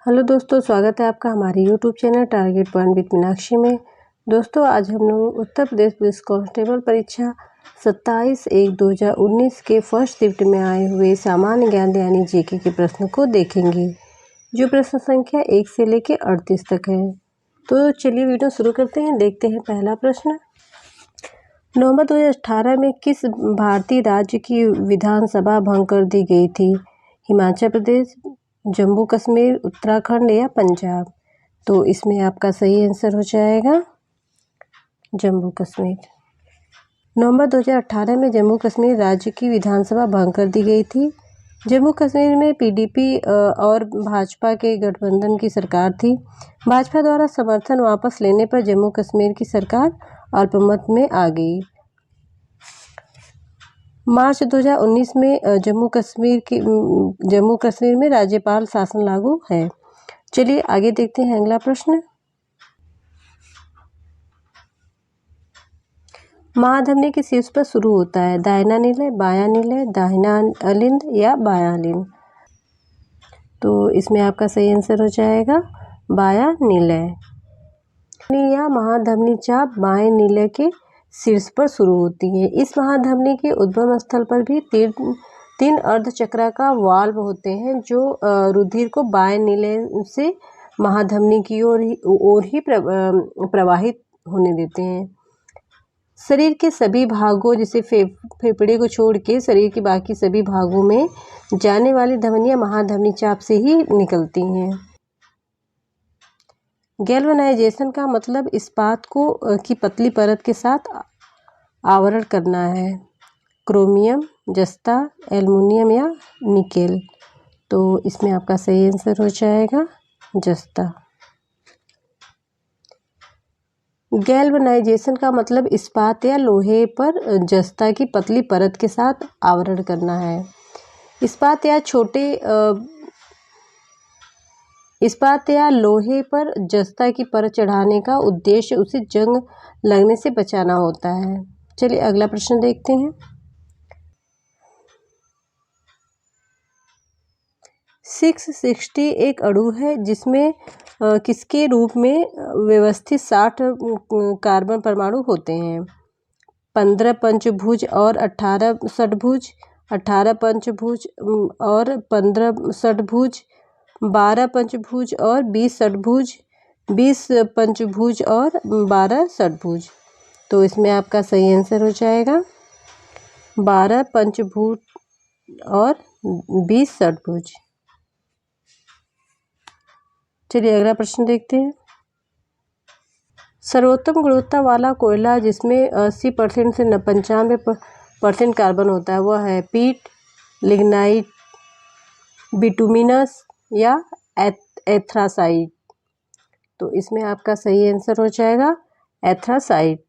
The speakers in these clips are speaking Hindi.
हेलो दोस्तों, स्वागत है आपका हमारे YouTube channel target point with Meenakshi में। दोस्तों, आज हम लोग उत्तर प्रदेश पुलिस कांस्टेबल परीक्षा 27/1/2019 के फर्स्ट शिफ्ट में आए हुए सामान्य ज्ञान यानी जीके के प्रश्न को देखेंगे, जो प्रश्न संख्या 1 से लेकर 38 तक है। तो चलिए वीडियो शुरू करते हैं। देखते हैं पहला प्रश्न। नवंबर 2018 में किस भारतीय राज्य की विधानसभा भंग कर दी गई थी? हिमाचल प्रदेश, जम्मू कश्मीर, उत्तराखंड या पंजाब? तो इसमें आपका सही आंसर हो जाएगा जम्मू कश्मीर। नवंबर 2018 में जम्मू कश्मीर राज्य की विधानसभा भंग कर दी गई थी। जम्मू कश्मीर में पीडीपी और भाजपा के गठबंधन की सरकार थी। भाजपा द्वारा समर्थन वापस लेने पर जम्मू कश्मीर की सरकार अल्पमत में आ गई। मार्च 2019 में जम्मू कश्मीर में राज्यपाल शासन लागू है। चलिए आगे देखते हैं अगला प्रश्न। महाधमनी किस शीर्ष पर शुरू होता है? दाहिना निलय, बायां निलय, दाहिना अलिंद या बायां अलिंद? तो इसमें आपका सही आंसर हो जाएगा बायां निलय। या महाधमनी चाप बाएं निलय के शीर्ष पर शुरू होती है। इस महाधमनी के उद्गम स्थल पर भी तीन अर्धचक्राकार वाल्व होते हैं, जो रुधिर को बाएं निलय से महाधमनी की ओर ही प्रवाहित होने देते हैं। शरीर के सभी भागों जैसे फेफड़े को छोड़ के शरीर के बाकी सभी भागों में जाने वाली धमनियां महाधमनी चाप से ही निकलती हैं। गैल्वेनाइजेशन का मतलब इस्पात की पतली परत के साथ आवरण करना है। क्रोमियम, जस्ता, एल्युमिनियम या निकेल? तो इसमें आपका सही आंसर हो जाएगा जस्ता। गैल्वेनाइजेशन का मतलब इस्पात या लोहे पर जस्ता की पतली परत के साथ आवरण करना है। इस्पात या लोहे पर जस्ता की परत चढ़ाने का उद्देश्य उसे जंग लगने से बचाना होता है। चलिए अगला प्रश्न देखते हैं। 660 एक अणु है जिसमें किसके रूप में व्यवस्थित 60 कार्बन परमाणु होते हैं? 15 पंचभुज और 18 षटभुज, 18 पंचभुज और 15 षटभुज, 12 पंचभुज और 20 षटभुज, 20 पंचभुज और 12 षटभुज? तो इसमें आपका सही आंसर हो जाएगा 12 पंचभुज और 20 षटभुज। चलिए अगला प्रश्न देखते हैं। सर्वोत्तम गुणवत्ता वाला कोयला जिसमें 80% से 95% कार्बन होता है वह है पीट, लिग्नाइट, बिटुमिनस या एथ्रासाइट? तो इसमें आपका सही आंसर हो जाएगा एथ्रासाइट।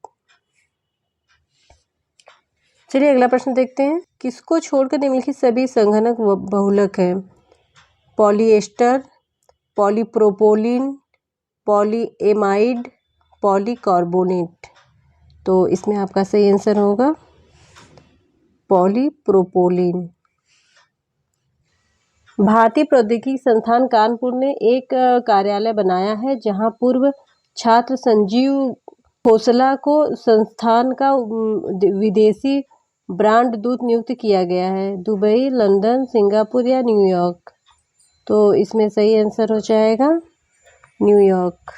चलिए अगला प्रश्न देखते हैं। किसको छोड़कर निम्नलिखित सभी संघनक बहुलक हैं? Polyester, polypropylene, polyamide, polycarbonate? तो इसमें आपका सही आंसर होगा पॉलीप्रोपोलिन। भारतीय प्रौद्योगिकी संस्थान कानपुर ने एक कार्यालय बनाया है जहां पूर्व छात्र संजीव खोसला को संस्थान का विदेशी ब्रांड दूत नियुक्त किया गया है। दुबई, लंदन, सिंगापुर या न्यूयॉर्क? तो इसमें सही आंसर हो जाएगा न्यूयॉर्क।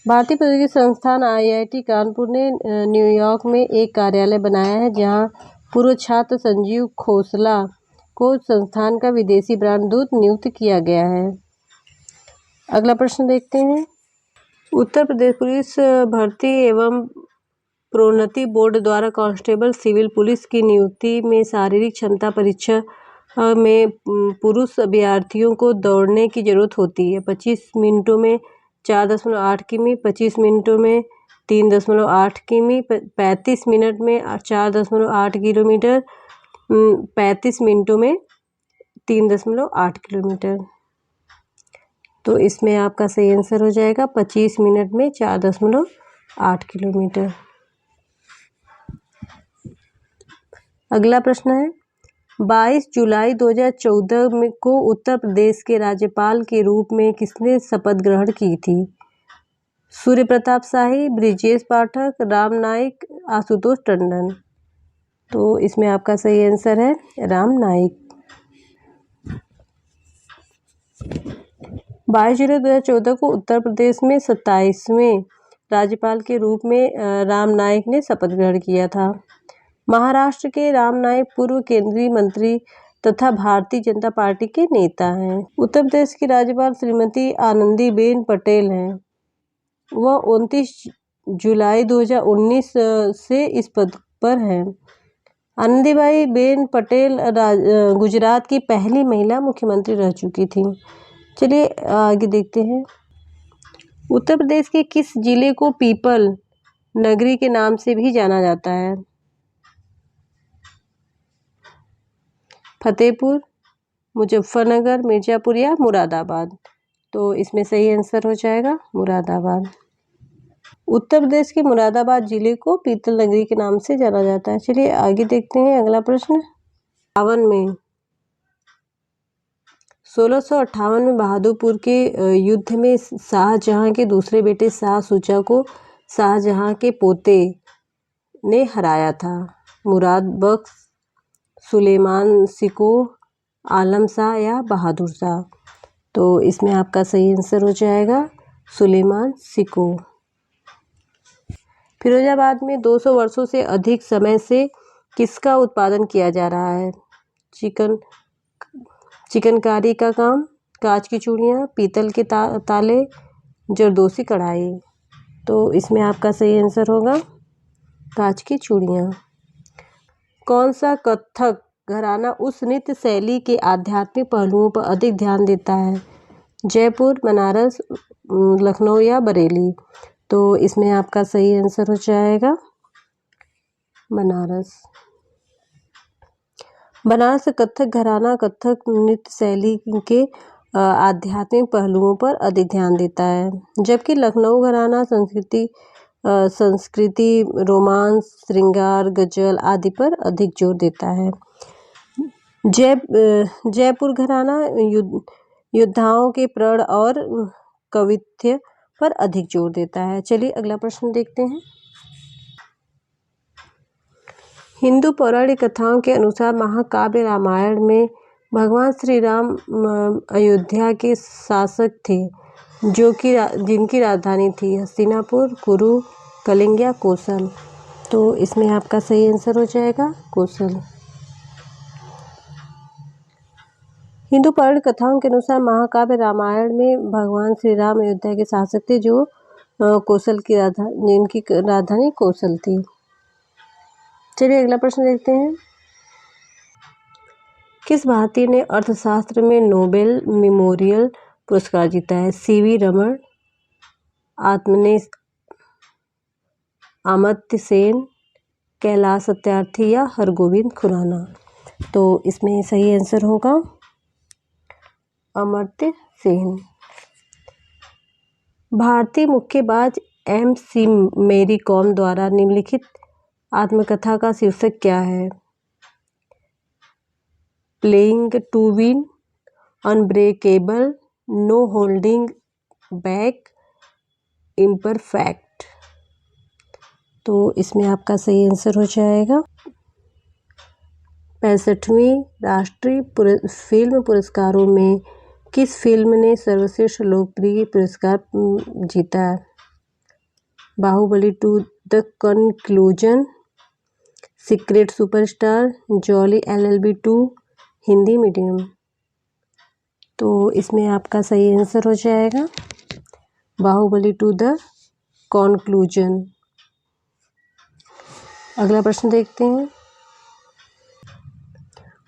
भारतीय प्रौद्योगिकी संस्थान IIT कानपुर ने न्यूयॉर्क में एक कार्यालय बनाया है जहां पूर्व छात्र संजीव खोसला को संस्थान का विदेशी ब्रांड दूत नियुक्त किया गया है। अगला प्रश्न देखते हैं। उत्तर प्रदेश पुलिस भर्ती एवं प्रोन्नति बोर्ड द्वारा कांस्टेबल सिविल पुलिस की नियुक्ति में शारीरिक क्षमता परीक्षा में पुरुष अभ्यर्थियों को दौड़ने की जरूरत होती है। 25 मिनटों में 4.8 किमी, 25 मिनटों में 3.8 किमी, 35 मिनट में 4.8 किलोमीटर, 35 मिनटों में 3.8 किलोमीटर? तो इसमें आपका सही आंसर हो जाएगा 25 मिनट में 4.8 किलोमीटर। अगला प्रश्न है। 22 जुलाई 2014 को उत्तर प्रदेश के राज्यपाल के रूप में किसने शपथ ग्रहण की थी? सूर्य प्रताप शाही, ब्रिजेश पाठक, राम नाईक, आशुतोष टंडन। तो इसमें आपका सही आंसर है राम नाईक। 22 जुलाई 2014 को उत्तर प्रदेश में 27वें राज्यपाल के रूप में राम नाईक ने शपथ ग्रहण किया था। महाराष्ट्र के राम नाईक पूर्व केंद्रीय मंत्री तथा भारतीय जनता पार्टी के नेता हैं। उत्तर प्रदेश की राज्यपाल श्रीमती आनंदीबेन पटेल हैं। वह 29 जुलाई 2019 से इस पद पर हैं। आनंदीबेन पटेल गुजरात की पहली महिला मुख्यमंत्री रह चुकी थी। चलिए आगे देखते हैं। उत्तर प्रदेश के किस जिले को पीपल नगरी के नाम से भी जाना जाता है? फतेहपुर, मुजफ्फरनगर, मिर्जापुर या मुरादाबाद। तो इसमें सही आंसर हो जाएगा मुरादाबाद। उत्तर प्रदेश के मुरादाबाद जिले को पीतल नगरी के नाम से जाना जाता है। चलिए आगे देखते हैं अगला प्रश्न। 1658 में बहादुरपुर के युद्ध में शाहजहां के दूसरे बेटे शाह सूजा को शाहजहां के पोते ने हराया था। मुराद बख्श, सुलेमान सिको, आलम शाह या बहादुर शाह। तो इसमें आपका सही आंसर हो जाएगा सुलेमान सिको। फिरोजाबाद में 200 वर्षों से अधिक समय से किसका उत्पादन किया जा रहा है? चिकनकारी का काम, कांच की चूड़ियाँ, पीतल के ताले, जरदोसी कढ़ाई। तो इसमें आपका सही आंसर होगा कांच की चूड़ियाँ। कौन सा कथक घराना उस नृत्य शैली के आध्यात्मिक पहलुओं पर अधिक ध्यान देता है? जयपुर, बनारस, लखनऊ या बरेली। तो इसमें आपका सही आंसर हो जाएगा बनारस। बनारस कथक घराना कथक नृत्य शैली के आध्यात्मिक पहलुओं पर अधिक ध्यान देता है, जबकि लखनऊ घराना संस्कृति, रोमांस, श्रृंगार, गजल आदि पर अधिक जोर देता है। जयपुर घराना योद्धाओं के प्रण और कवित्व पर अधिक जोर देता है। चलिए अगला प्रश्न देखते हैं। हिंदू पौराणिक कथाओं के अनुसार महाकाव्य रामायण में भगवान श्री राम अयोध्या के शासक थे, जिनकी राजधानी थी हस्तिनापुर, कुरु, कलिंग या कौशल। तो इसमें आपका सही आंसर हो जाएगा कौशल। हिंदू पौराणिक कथाओं के अनुसार महाकाव्य रामायण में भगवान श्री राम अयोध्या के शासक थे, जो कौशल की जिनकी राजधानी कौशल थी। चलिए अगला प्रश्न देखते हैं। किस भारतीय ने अर्थशास्त्र में नोबेल मेमोरियल पुरस्कार जीता है? सीवी रमण, अमर्त्य सेन, कैलाश सत्यार्थी या हरगोविंद खुराना। तो इसमें सही आंसर होगा अमर्त्य सेन। भारतीय मुक्केबाज MC मेरी कॉम द्वारा निम्नलिखित आत्मकथा का शीर्षक क्या है? Playing to win, unbreakable, no holding back, imperfect. तो इसमें आपका सही आंसर हो जाएगा 65वीं राष्ट्रीय फिल्म पुरस्कारों में किस फिल्म ने सर्वश्रेष्ठ लोकप्रिय पुरस्कार जीता? Baahubali 2 the conclusion, secret superstar, jolly LLB 2, Hindi medium. तो इसमें आपका सही आंसर हो जाएगा बाहुबली 2 द कंक्लूजन। अगला प्रश्न देखते हैं।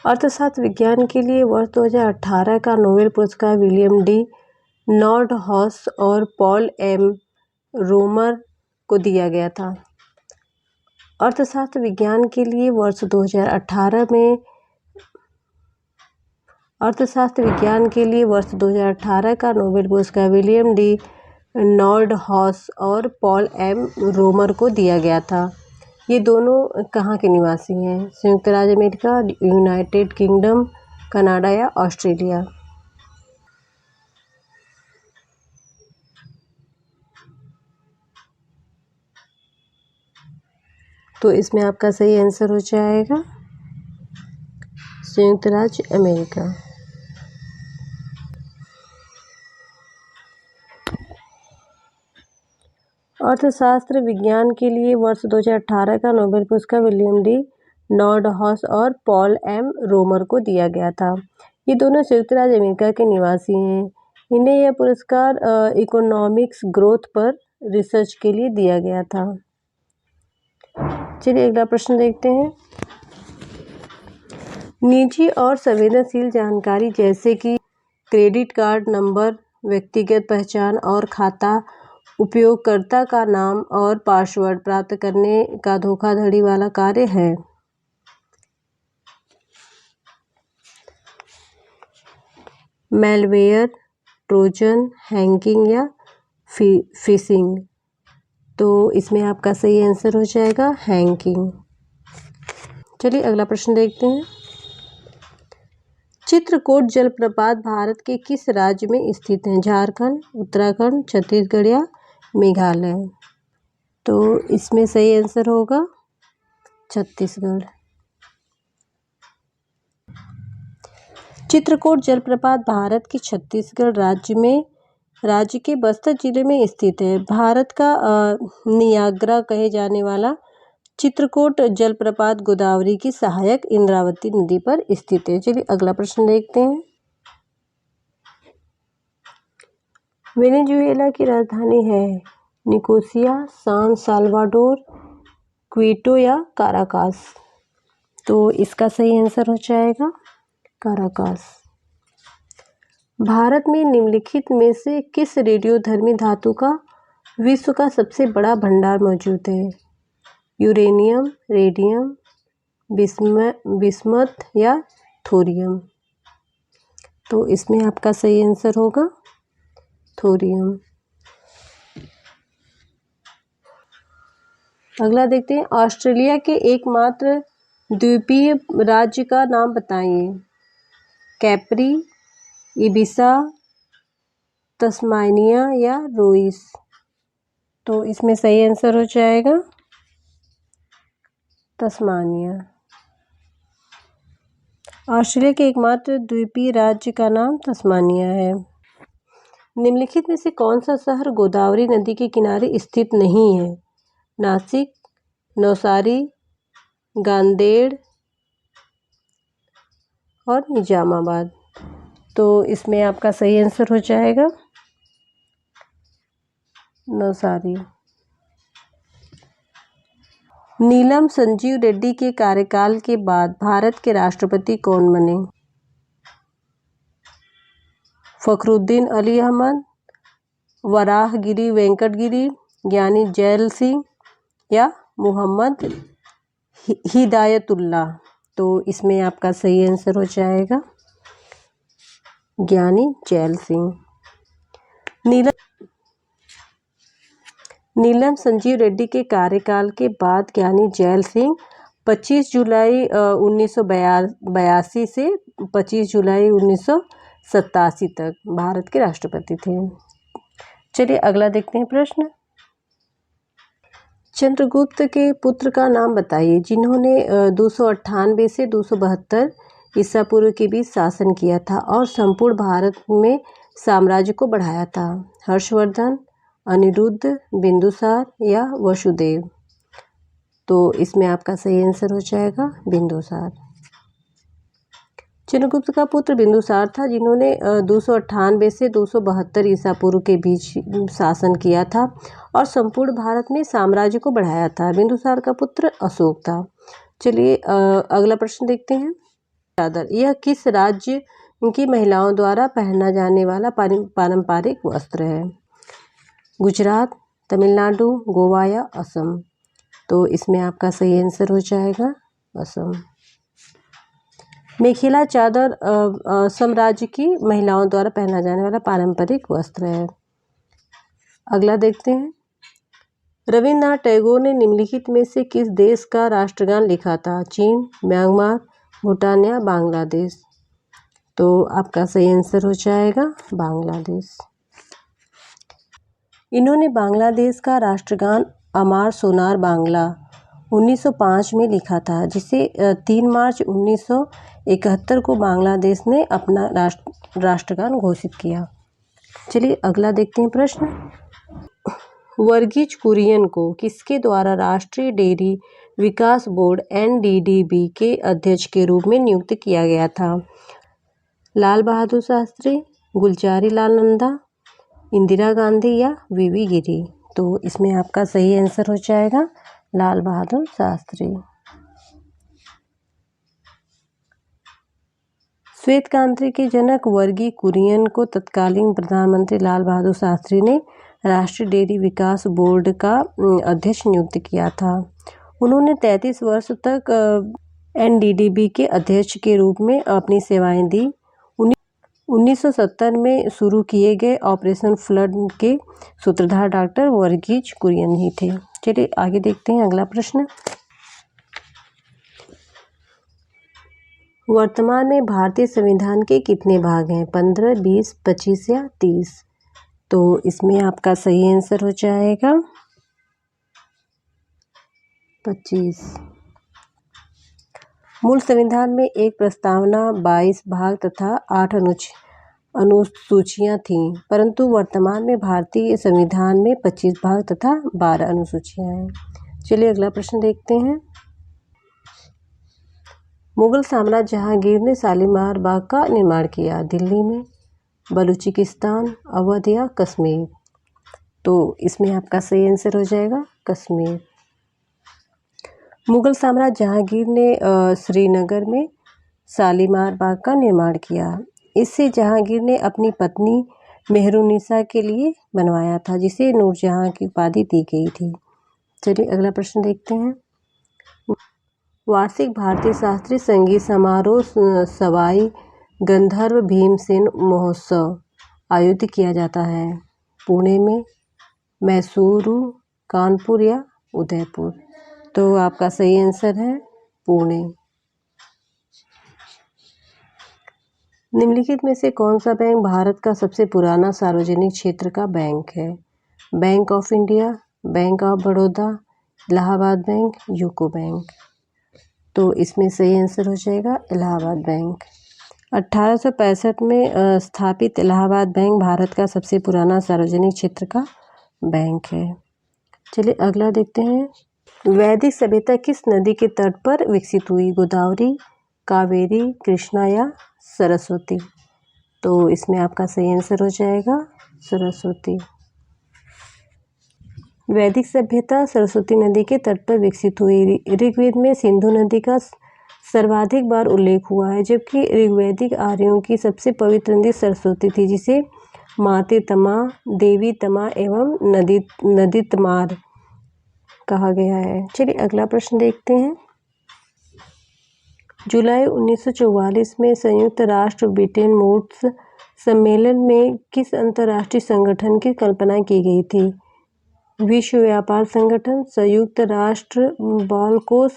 अर्थशास्त्र विज्ञान के लिए वर्ष 2018 का नोबेल पुरस्कार विलियम डी नॉर्डहाउस और पॉल M रोमर को दिया गया था। अर्थशास्त्र विज्ञान के लिए वर्ष 2018 का नोबेल पुरस्कार विलियम डी नॉर्डहाउस और पॉल M रोमर को दिया गया था। ये दोनों कहाँ के निवासी हैं? संयुक्त राज्य अमेरिका, यूनाइटेड किंगडम, कनाडा या ऑस्ट्रेलिया? तो इसमें आपका सही आंसर हो जाएगा संयुक्त राज्य अमेरिका। अर्थशास्त्र विज्ञान के लिए वर्ष 2018 का नोबेल पुरस्कार विलियम डी नॉर्डहॉस और पॉल एम रोमर को दिया गया था। ये दोनों संयुक्त राज्य अमेरिका के निवासी हैं। इन्हें यह पुरस्कार इकोनॉमिक्स ग्रोथ पर रिसर्च के लिए दिया गया था। चलिए अगला प्रश्न देखते हैं। निजी और संवेदनशील जानकारी जैसे कि क्रेडिट कार्ड नंबर, व्यक्तिगत पहचान और खाता, उपयोगकर्ता का नाम और पासवर्ड प्राप्त करने का धोखाधड़ी वाला कार्य है। मैलवेयर, ट्रोजन, हैकिंग या फिशिंग? तो इसमें आपका सही आंसर हो जाएगा हैकिंग। चलिए अगला प्रश्न देखते हैं। चित्रकूट जलप्रपात भारत के किस राज्य में स्थित है? झारखंड, उत्तराखंड, छत्तीसगढ़ या मेघालय? तो इसमें सही आंसर होगा छत्तीसगढ़। चित्रकूट जलप्रपात भारत के छत्तीसगढ़ राज्य के बस्तर जिले में स्थित है। भारत का नियाग्रा कहे जाने वाला चित्रकूट जलप्रपात गोदावरी की सहायक इंद्रावती नदी पर स्थित है। चलिए अगला प्रश्न देखते हैं। वेनेजुएला की राजधानी है निकोसिया, सान साल्वाडोर, क्विटो या काराकास? तो इसका सही आंसर हो जाएगा काराकास। भारत में निम्नलिखित में से किस रेडियोधर्मी धातु का विश्व का सबसे बड़ा भंडार मौजूद है? यूरेनियम, रेडियम, बिस्मथ या थोरियम? तो इसमें आपका सही आंसर होगा थोरियम। अगला देखते हैं। ऑस्ट्रेलिया के एकमात्र द्वीपीय राज्य का नाम बताइए। कैप्री, इबिसा, तस्मानिया या रोइस? तो इसमें सही आंसर हो जाएगा तस्मानिया। ऑस्ट्रेलिया के एकमात्र द्वीपीय राज्य का नाम तस्मानिया है। निम्नलिखित में से कौन सा शहर गोदावरी नदी के किनारे स्थित नहीं है? नासिक, नौसारी, गांदेड़ और निजामाबाद? तो इसमें आपका सही आंसर हो जाएगा नौसारी। नीलम संजीव रेड्डी के कार्यकाल के बाद भारत के राष्ट्रपति कौन बने? फखरुद्दीन अली अहमद, वराहगिरी वेंकटगिरी, ज्ञानी जैल सिंह या मोहम्मद हिदायतुल्लाह? तो इसमें आपका सही आंसर हो जाएगा ज्ञानी जैल सिंह। नीलम संजीव रेड्डी के कार्यकाल के बाद ज्ञानी जैल सिंह 25 जुलाई 1982 से 25 जुलाई 1987 तक भारत के राष्ट्रपति थे। चलिए अगला देखते हैं प्रश्न। चंद्रगुप्त के पुत्र का नाम बताइए जिन्होंने 298 से 272 ईसा पूर्व के बीच शासन किया था और संपूर्ण भारत में साम्राज्य को बढ़ाया था। हर्षवर्धन, अनिरुद्ध, बिंदुसार या वसुदेव? तो इसमें आपका सही आंसर हो जाएगा बिंदुसार। चंद्रगुप्त का पुत्र बिंदुसार था जिन्होंने 298 से 272 ईसा पूर्व के बीच शासन किया था और संपूर्ण भारत में साम्राज्य को बढ़ाया था। बिंदुसार का पुत्र अशोक था। चलिए अगला प्रश्न देखते हैं। चादर यह किस राज्य की महिलाओं द्वारा पहना जाने वाला पारंपरिक वस्त्र है? गुजरात, तमिलनाडु, गोवा या असम? तो इसमें आपका सही आंसर हो जाएगा असम। मेखला चादर असम राज्य की महिलाओं द्वारा पहना जाने वाला पारंपरिक वस्त्र है। अगला देखते हैं। रविन्द्रनाथ टैगोर ने निम्नलिखित में से किस देश का राष्ट्रगान लिखा था? चीन, म्यांमार, भूटान या बांग्लादेश? तो आपका सही आंसर हो जाएगा बांग्लादेश। इन्होंने बांग्लादेश का राष्ट्रगान अमार सोनार बांग्ला 1905 में लिखा था, जिसे 3 मार्च 1971 को बांग्लादेश ने अपना राष्ट्रगान घोषित किया। चलिए अगला देखते हैं प्रश्न। वर्गीज कुरियन को किसके द्वारा राष्ट्रीय डेयरी विकास बोर्ड NDDB के अध्यक्ष के रूप में नियुक्त किया गया था? लाल बहादुर शास्त्री, गुलजारी लाल नंदा, इंदिरा गांधी या VV गिरी? तो इसमें आपका सही आंसर हो जाएगा लाल बहादुर शास्त्री। श्वेत क्रांति के जनक वर्गीज कुरियन को तत्कालीन प्रधानमंत्री लाल बहादुर शास्त्री ने राष्ट्रीय डेयरी विकास बोर्ड का अध्यक्ष नियुक्त किया था। उन्होंने 33 वर्ष तक NDDB के अध्यक्ष के रूप में अपनी सेवाएं दी। 1970 में शुरू किए गए ऑपरेशन फ्लड के सूत्रधार डॉक्टर वर्गीज कुरियन ही थे। चलिए आगे देखते हैं अगला प्रश्न। वर्तमान में भारतीय संविधान के कितने भाग हैं? 15, 20, 25 या 30? तो इसमें आपका सही आंसर हो जाएगा 25। मूल संविधान में एक प्रस्तावना, 22 भाग तथा 8 अनुसूचियां थीं, परंतु वर्तमान में भारतीय संविधान में 25 भाग तथा 12 अनुसूचियां हैं। चलिए अगला प्रश्न देखते हैं। मुगल सम्राट जहांगीर ने शालीमार बाग का निर्माण किया? दिल्ली में, बलूचिस्तान, अवध या कश्मीर? तो इसमें आपका सही आंसर हो जाएगा कश्मीर। मुगल सम्राट जहांगीर ने श्रीनगर में शालीमार बाग का निर्माण किया। इसे जहांगीर ने अपनी पत्नी मेहरुन्निसा के लिए बनवाया था, जिसे नूरजहां की उपाधि दी गई थी। चलिए अगला प्रश्न देखते हैं। वार्षिक भारतीय शास्त्रीय संगीत समारोह सवाई गंधर्व भीमसेन महोत्सव आयोजित किया जाता है? पुणे में, मैसूरू, कानपुर या उदयपुर? तो आपका सही आंसर है पुणे। निम्नलिखित में से कौन सा बैंक भारत का सबसे पुराना सार्वजनिक क्षेत्र का बैंक है? Bank of India, bank of Baroda, Allahabad bank, UCO bank? तो इसमें सही आंसर हो जाएगा इलाहाबाद बैंक। 1865 में स्थापित इलाहाबाद बैंक भारत का सबसे पुराना सार्वजनिक क्षेत्र का बैंक है। चलिए अगला देखते हैं। वैदिक सभ्यता किस नदी के तट पर विकसित हुई? गोदावरी, कावेरी, कृष्णा या सरस्वती? तो इसमें आपका सही आंसर हो जाएगा सरस्वती। वैदिक सभ्यता सरस्वती नदी के तट पर विकसित हुई। ऋग्वेद में सिंधु नदी का सर्वाधिक बार उल्लेख हुआ है, जबकि ऋग्वैदिक आर्यों की सबसे पवित्र नदी सरस्वती थी, जिसे माते तमा, देवी तमा एवं नदी तमार कहा गया है। चलिए अगला प्रश्न देखते हैं। जुलाई 1944 में संयुक्त राष्ट्र ब्रिटेन वुड्स सम्मेलन में किस अंतर्राष्ट्रीय संगठन की कल्पना की गई थी? विश्व व्यापार संगठन, संयुक्त राष्ट्र बाल कोष,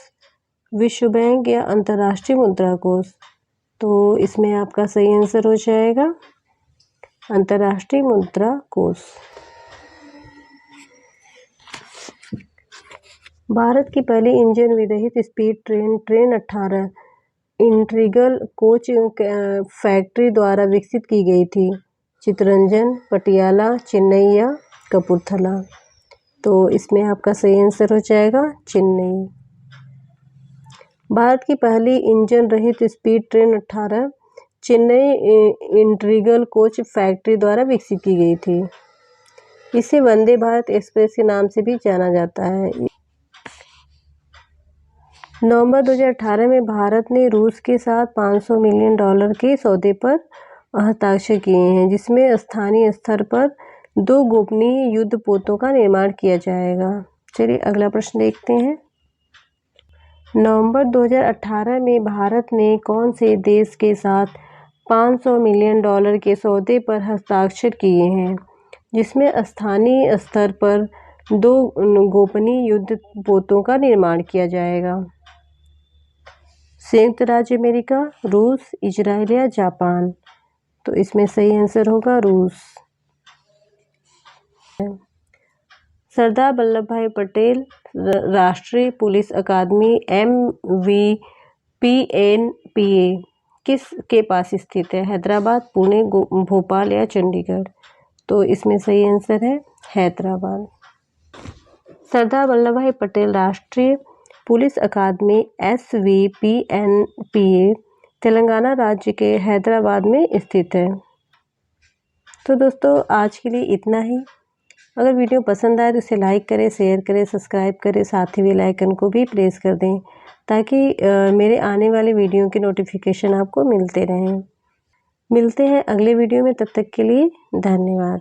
विश्व बैंक या अंतर्राष्ट्रीय मुद्रा कोष? तो इसमें आपका सही आंसर हो जाएगा अंतर्राष्ट्रीय मुद्रा कोष। भारत की पहली इंजन विरहित speed train 18 integral coach factory द्वारा विकसित की गई थी? चित्तरंजन, पटियाला, चेन्नई या कपूरथला? तो इसमें आपका सही आंसर हो जाएगा चेन्नई। भारत की पहली इंजन रहित speed train 18 Chennai integral coach factory द्वारा विकसित की गई थी। इसे वंदे भारत एक्सप्रेस के नाम से भी जाना जाता है। नवंबर 2018 में भारत ने रूस के साथ $500 मिलियन के सौदे पर हस्ताक्षर किए हैं, जिसमें स्थानीय स्तर पर 2 गोपनीय युद्धपोतों का निर्माण किया जाएगा। चलिए अगला प्रश्न देखते हैं। नवंबर 2018 में भारत ने कौन से देश के साथ $500 मिलियन के सौदे पर हस्ताक्षर किए हैं, जिसमें स्थानीय स्तर पर 2 गोपनीय युद्ध पोतों का निर्माण किया जाएगा। संयुक्त राज्य अमेरिका, रूस, इजराइल या जापान? तो इसमें सही आंसर होगा रूस। सरदार वल्लभ भाई पटेल राष्ट्रीय पुलिस अकादमी MVPNPA किस के पास स्थित है? हैदराबाद, पुणे, भोपाल या चंडीगढ़? तो इसमें सही आंसर है हैदराबाद। सरदार वल्लभ भाई पटेल राष्ट्रीय पुलिस अकादमी SVPNPA तेलंगाना राज्य के हैदराबाद में स्थित है। तो दोस्तों आज के लिए इतना ही। अगर वीडियो पसंद आए तो इसे लाइक करें, शेयर करें, सब्सक्राइब करें, साथ ही बेल आइकन को भी प्रेस कर दें ताकि मेरे आने वाले वीडियो के नोटिफिकेशन आपको मिलते रहें। मिलते हैं अगले वीडियो में, तब तक के लिए धन्यवाद।